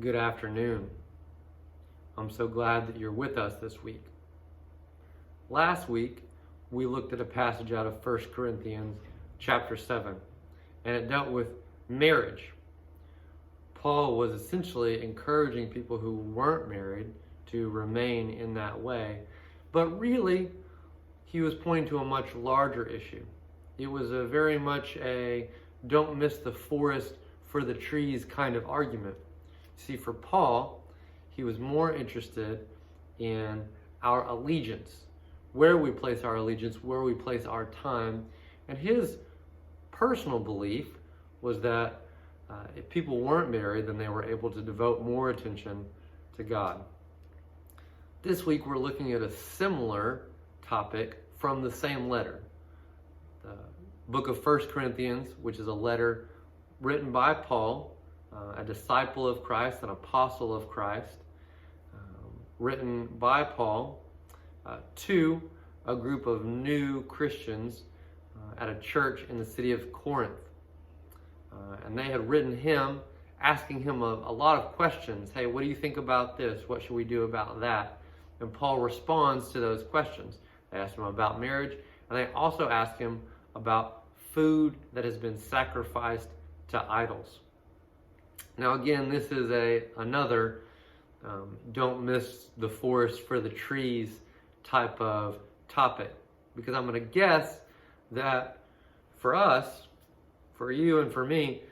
Good afternoon. I'm so glad that you're with us this week. Last week, we looked at a passage out of 1 Corinthians chapter 7, and it dealt with marriage. Paul was essentially encouraging people who weren't married to remain in that way, but really, he was pointing to a much larger issue. It was very much a don't miss the forest for the trees kind of argument. See, for Paul, he was more interested in our allegiance, where we place our allegiance, where we place our time. And his personal belief was that if people weren't married, then they were able to devote more attention to God. This week, we're looking at a similar topic from the same letter. The book of 1 Corinthians, which is a letter written by Paul, a disciple of Christ, an apostle of Christ, written by Paul to a group of new Christians at a church in the city of Corinth. And they had written him, asking him a lot of questions. Hey, what do you think about this? What should we do about that? And Paul responds to those questions. They asked him about marriage, and they also asked him about food that has been sacrificed to idols. Now again, this is another don't miss the forest for the trees type of topic, because I'm going to guess that for us, for you and for me,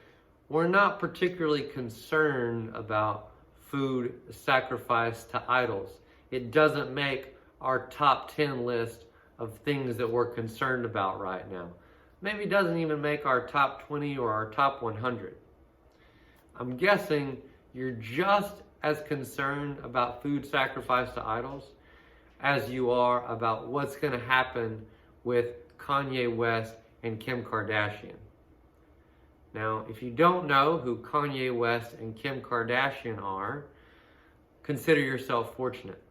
we're not particularly concerned about food sacrificed to idols. It doesn't make our top 10 list of things that we're concerned about right now. Maybe it doesn't even make our top 20 or our top 100. I'm guessing you're just as concerned about food sacrificed to idols as you are about what's going to happen with Kanye West and Kim Kardashian. Now, if you don't know who Kanye West and Kim Kardashian are, consider yourself fortunate.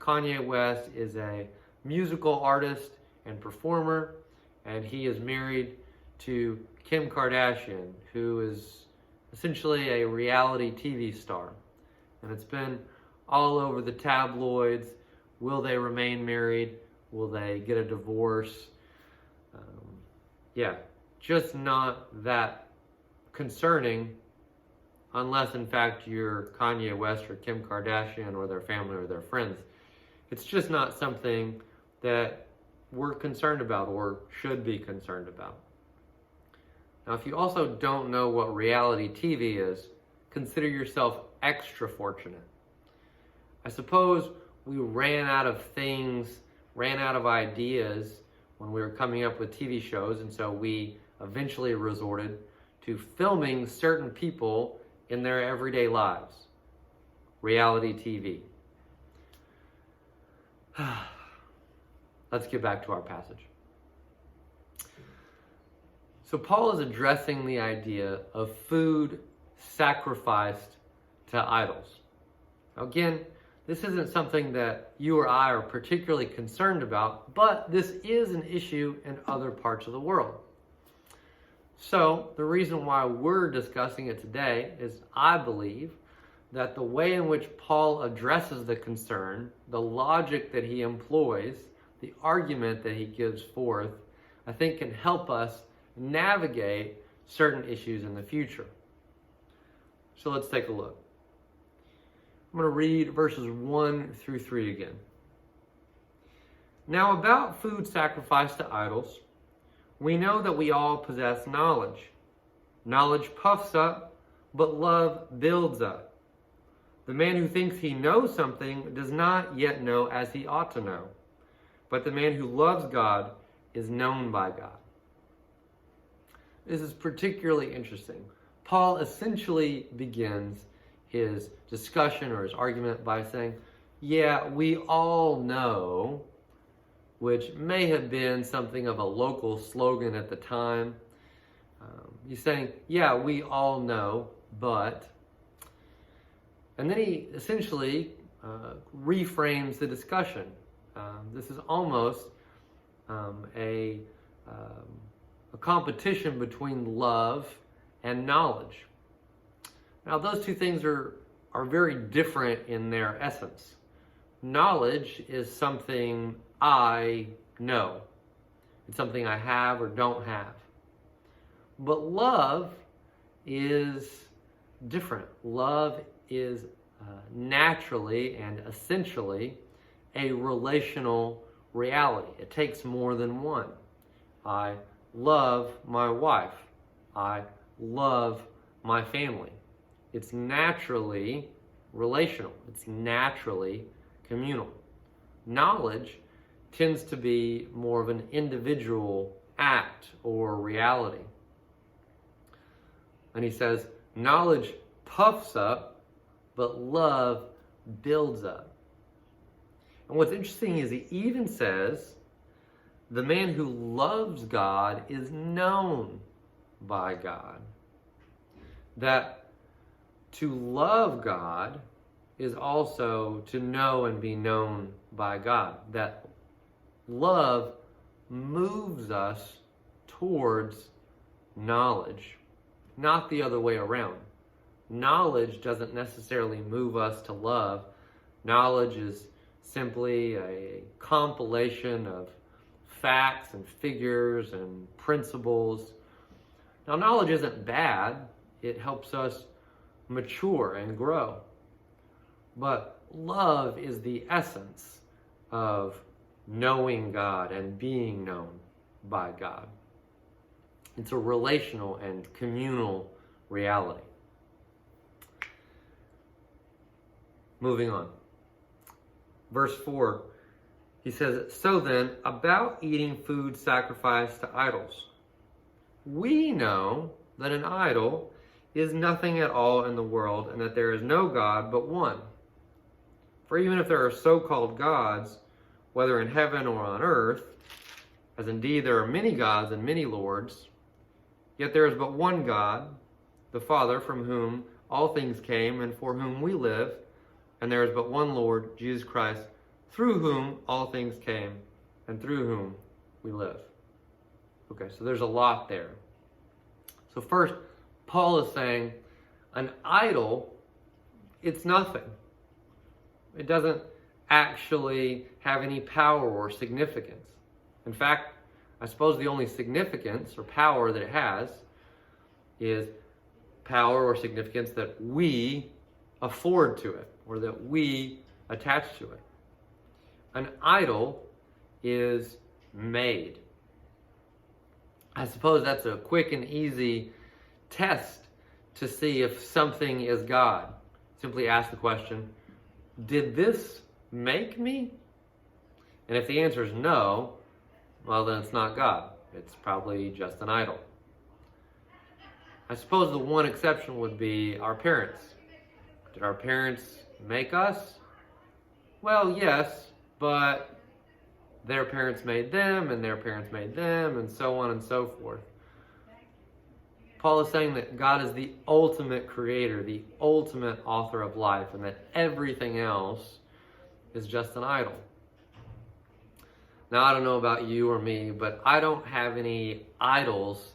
Kanye West is a musical artist and performer, and he is married to Kim Kardashian, who is essentially a reality TV star. And it's been all over the tabloids. Will they remain married? Will they get a divorce? Just not that concerning unless, in fact, you're Kanye West or Kim Kardashian or their family or their friends. It's just not something that we're concerned about or should be concerned about. Now, if you also don't know what reality TV is, consider yourself extra fortunate. I suppose we ran out of ideas when we were coming up with TV shows, and so we eventually resorted to filming certain people in their everyday lives. Reality TV. Let's get back to our passage. So Paul is addressing the idea of food sacrificed to idols. Now again, this isn't something that you or I are particularly concerned about, but this is an issue in other parts of the world. So the reason why we're discussing it today is I believe that the way in which Paul addresses the concern, the logic that he employs, the argument that he gives forth, I think can help us navigate certain issues in the future. So let's take a look. I'm going to read verses 1 through 3 again. Now about food sacrificed to idols, we know that we all possess knowledge. Knowledge puffs up, but love builds up. The man who thinks he knows something does not yet know as he ought to know. But the man who loves God is known by God. This is particularly interesting. Paul essentially begins his discussion or his argument by saying, yeah, we all know, which may have been something of a local slogan at the time. He's saying, yeah, we all know, but... And then he essentially reframes the discussion. This is almost a competition between love and knowledge. Now, those two things are are very different in their essence. Knowledge is something I know. It's something I have or don't have. But love is different. Love is naturally and essentially a relational reality. It takes more than one. I love my wife. I love my family. It's naturally relational. It's naturally communal. Knowledge tends to be more of an individual act or reality. And he says, knowledge puffs up, but love builds up. And what's interesting is he even says, the man who loves God is known by God. That to love God is also to know and be known by God. That love moves us towards knowledge, not the other way around. Knowledge doesn't necessarily move us to love. Knowledge is simply a compilation of facts and figures and principles. Now, knowledge isn't bad. It helps us mature and grow. But love is the essence of knowing God and being known by God. It's a relational and communal reality. Moving on. Verse 4, he says, so then, about eating food sacrificed to idols. We know that an idol is nothing at all in the world, and that there is no God but one. For even if there are so-called gods, whether in heaven or on earth, as indeed there are many gods and many lords, yet there is but one God, the Father, from whom all things came and for whom we live, and there is but one Lord, Jesus Christ, through whom all things came and through whom we live. Okay, so there's a lot there. So first, Paul is saying an idol, it's nothing. It doesn't actually have any power or significance. In fact, I suppose the only significance or power that it has is power or significance that we afford to it or that we attach to it. An idol is made. I suppose that's a quick and easy test to see if something is God. Simply ask the question, did this make me? And if the answer is no, well, then it's not God. It's probably just an idol. I suppose the one exception would be our parents. Did our parents make us? Well, yes, but their parents made them, and their parents made them, and so on and so forth. Paul is saying that God is the ultimate creator, the ultimate author of life, and that everything else is just an idol. Now, I don't know about you or me, but I don't have any idols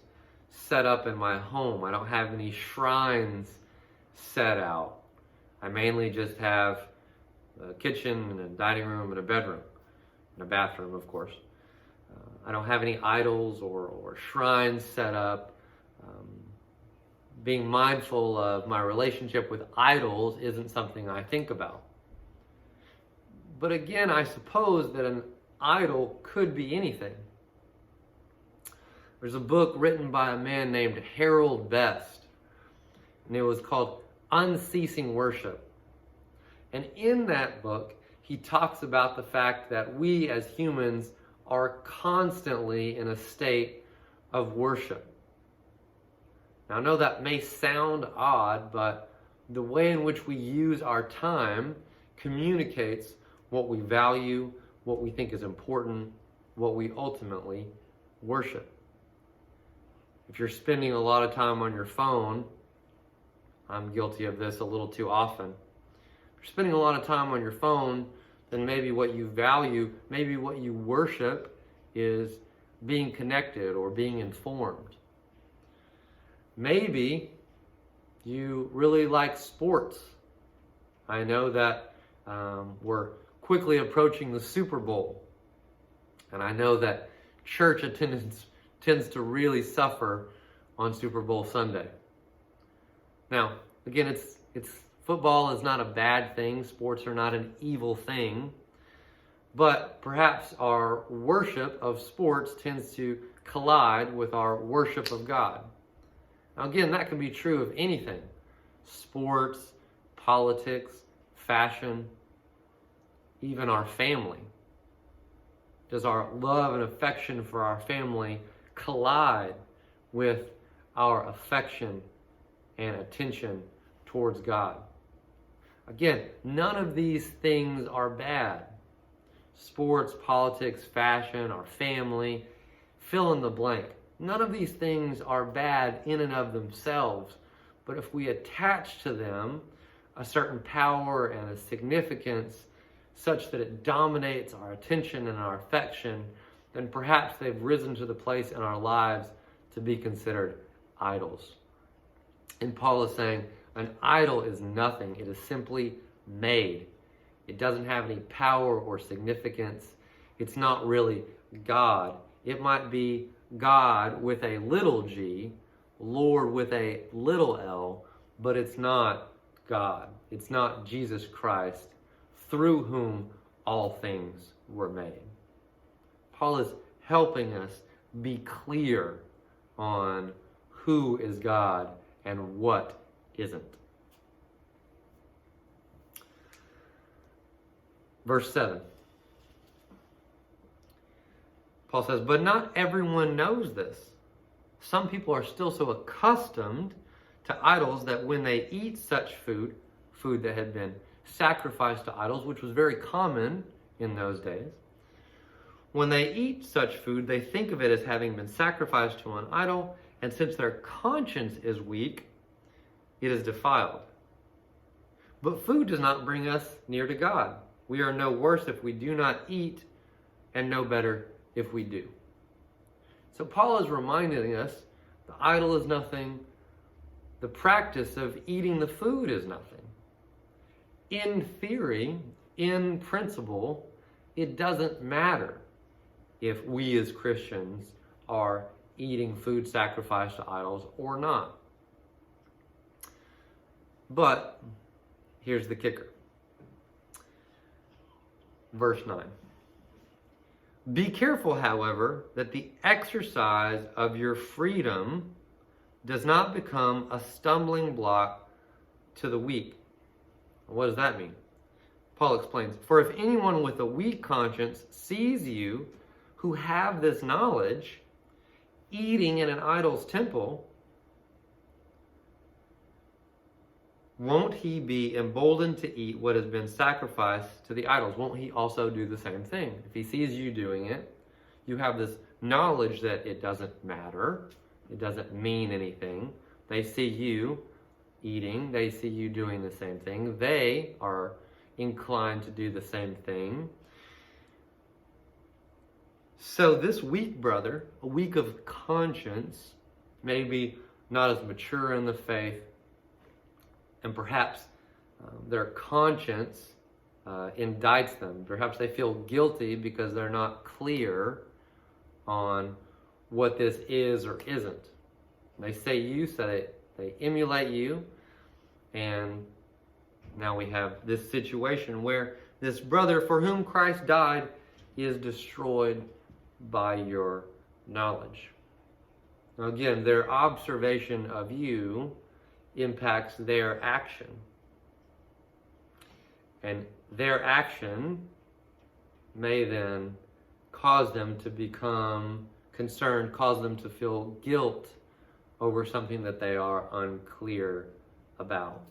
set up in my home. I don't have any shrines set out. I mainly just have a kitchen and a dining room and a bedroom and a bathroom, of course. I don't have any idols or shrines set up. Being mindful of my relationship with idols isn't something I think about. But again, I suppose that an idol could be anything. There's a book written by a man named Harold Best, and it was called Unceasing Worship. And in that book, he talks about the fact that we as humans are constantly in a state of worship. Now, I know that may sound odd, but the way in which we use our time communicates what we value, what we think is important, what we ultimately worship. If you're spending a lot of time on your phone, I'm guilty of this a little too often. If you're spending a lot of time on your phone, then maybe what you value, maybe what you worship is being connected or being informed. Maybe you really like sports I know that we're quickly approaching the Super Bowl. And I know that church attendance tends to really suffer on Super Bowl Sunday. Now, again, it's football is not a bad thing. Sports are not an evil thing. But perhaps our worship of sports tends to collide with our worship of God. Now, again, that can be true of anything. Sports, politics, fashion, even our family. Does our love and affection for our family collide with our affection and attention towards God? Again, none of these things are bad. Sports, politics, fashion, our family, fill in the blank. None of these things are bad in and of themselves, but if we attach to them a certain power and a significance such that it dominates our attention and our affection, then perhaps they've risen to the place in our lives to be considered idols. And Paul is saying an idol is nothing. It is simply made. It doesn't have any power or significance. It's not really God. It might be God with a little g, Lord with a little l, but it's not God. It's not Jesus Christ, through whom all things were made. Paul is helping us be clear on who is God and what isn't. Verse 7. Paul says, but not everyone knows this. Some people are still so accustomed to idols that when they eat such food that had been sacrificed to idols, which was very common in those days, when they eat such food, they think of it as having been sacrificed to an idol, and since their conscience is weak, it is defiled. But food does not bring us near to God. We are no worse if we do not eat, and no better if we do. So Paul is reminding us the idol is nothing. The practice of eating the food is nothing. In theory, in principle, it doesn't matter if we as Christians are eating food sacrificed to idols or not. But here's the kicker. Verse 9. Be careful, however, that the exercise of your freedom does not become a stumbling block to the weak. What does that mean? Paul explains, for if anyone with a weak conscience sees you who have this knowledge eating in an idol's temple, won't he be emboldened to eat what has been sacrificed to the idols? Won't he also do the same thing? If he sees you doing it, you have this knowledge that it doesn't matter. It doesn't mean anything. They see you eating. They see you doing the same thing. They are inclined to do the same thing. So this weak brother, a weak of conscience, maybe not as mature in the faith, and perhaps their conscience indicts them. Perhaps they feel guilty because they're not clear on what this is or isn't. They say you, so they emulate you, and now we have this situation where this brother for whom Christ died is destroyed by your knowledge. Now again, their observation of you impacts their action. And their action may then cause them to become concerned, cause them to feel guilt over something that they are unclear about.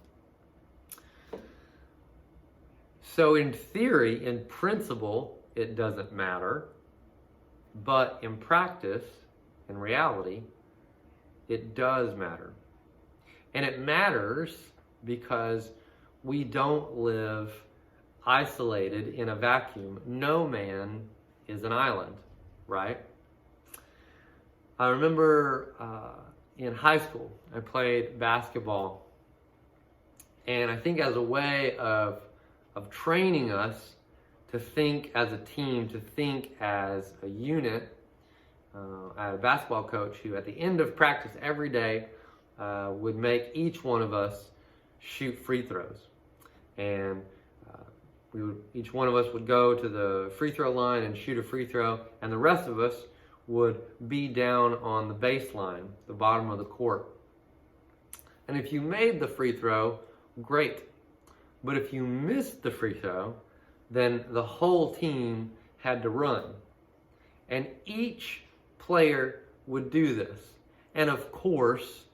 So in theory, in principle, it doesn't matter. But in practice, in reality, it does matter. And it matters because we don't live isolated in a vacuum. No man is an island, right? I remember in high school, I played basketball. And I think as a way of training us to think as a team, to think as a unit, I had a basketball coach who at the end of practice every day would make each one of us shoot free throws. And each one of us would go to the free throw line and shoot a free throw, and the rest of us would be down on the baseline, the bottom of the court. And if you made the free throw, great. But if you missed the free throw, then the whole team had to run. And each player would do this. And of course,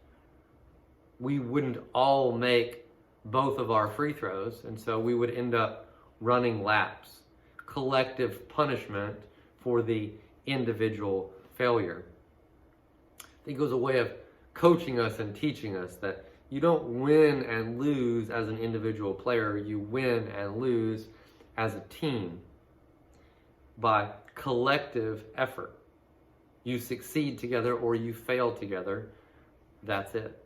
we wouldn't all make both of our free throws, and so we would end up running laps, collective punishment for the individual failure. I think it was a way of coaching us and teaching us that you don't win and lose as an individual player, you win and lose as a team by collective effort. You succeed together or you fail together. That's it.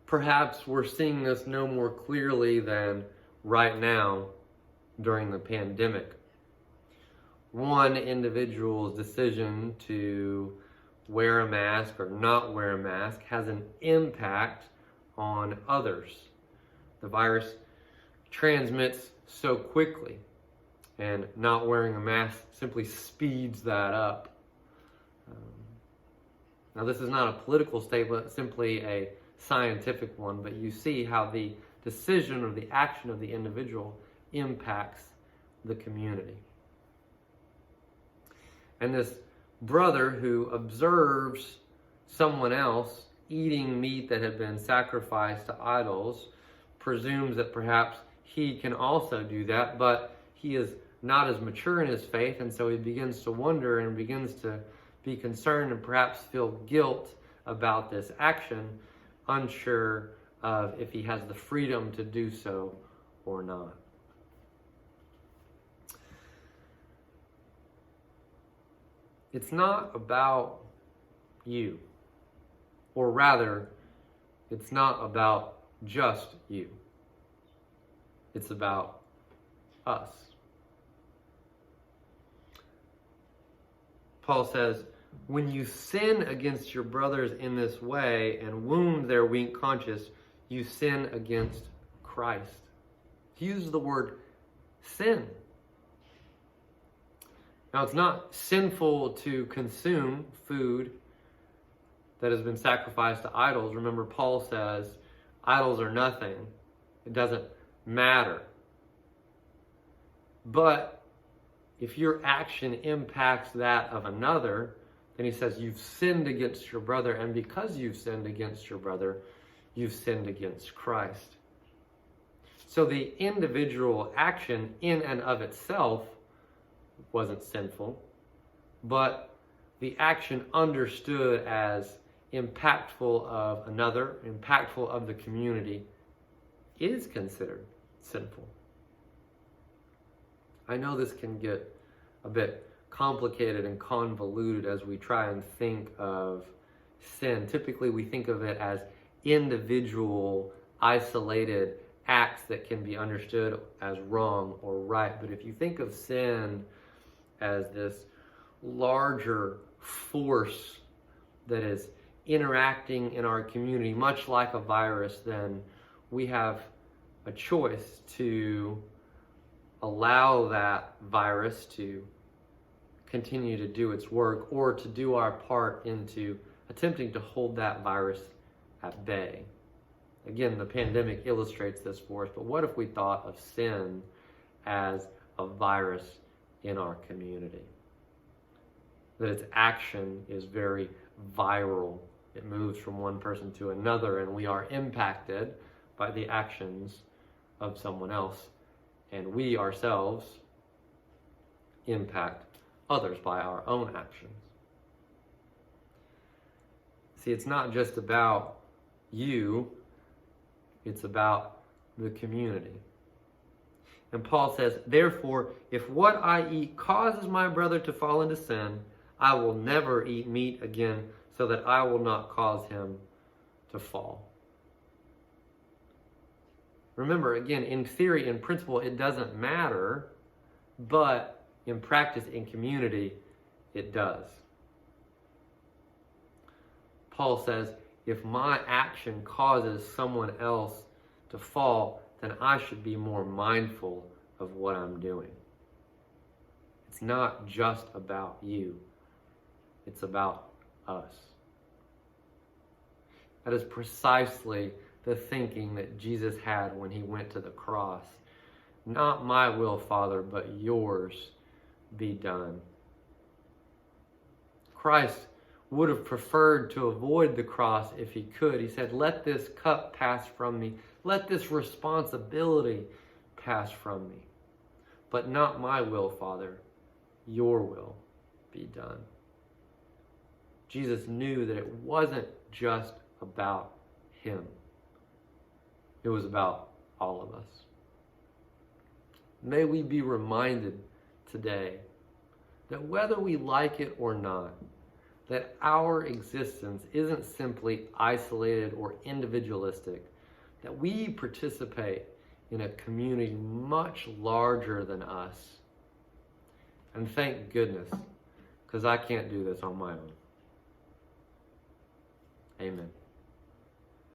Perhaps we're seeing this no more clearly than right now during the pandemic. One individual's decision to wear a mask or not wear a mask has an impact on others. The virus transmits so quickly, and not wearing a mask simply speeds that up. Now, this is not a political statement, simply a scientific one, but you see how the decision or the action of the individual impacts the community. And this brother who observes someone else eating meat that had been sacrificed to idols presumes that perhaps he can also do that, but he is not as mature in his faith, and so he begins to wonder and begins to be concerned and perhaps feel guilt about this action, unsure of if he has the freedom to do so or not. It's not about you, or rather, it's not about just you. It's about us. Paul says, when you sin against your brothers in this way and wound their weak conscience, you sin against Christ. He uses the word sin. Now, it's not sinful to consume food that has been sacrificed to idols. Remember, Paul says, idols are nothing. It doesn't matter. But if your action impacts that of another, then he says you've sinned against your brother, and because you've sinned against your brother, you've sinned against Christ. So the individual action in and of itself wasn't sinful, but the action understood as impactful of another, impactful of the community, is considered sinful. I know this can get a bit complicated and convoluted as we try and think of sin. Typically, we think of it as individual, isolated acts that can be understood as wrong or right. But if you think of sin as this larger force that is interacting in our community, much like a virus, then we have a choice to allow that virus to continue to do its work, or to do our part into attempting to hold that virus at bay. Again, the pandemic illustrates this for us, but what if we thought of sin as a virus in our community? That its action is very viral. It moves from one person to another, and we are impacted by the actions of someone else. And we ourselves impact others by our own actions. See, it's not just about you, it's about the community. And Paul says, therefore, if what I eat causes my brother to fall into sin, I will never eat meat again, so that I will not cause him to fall. Remember, again, in theory, in principle, it doesn't matter, but in practice, in community, it does. Paul says, if my action causes someone else to fall, then I should be more mindful of what I'm doing. It's not just about you. It's about us. That is precisely the thinking that Jesus had when he went to the cross. Not my will, Father, but yours be done. Christ would have preferred to avoid the cross if he could. He said, let this cup pass from me. Let this responsibility pass from me. But not my will, Father. Your will be done. Jesus knew that it wasn't just about him. It was about all of us. May we be reminded today that whether we like it or not, that our existence isn't simply isolated or individualistic, that we participate in a community much larger than us. And thank goodness, because I can't do this on my own. Amen.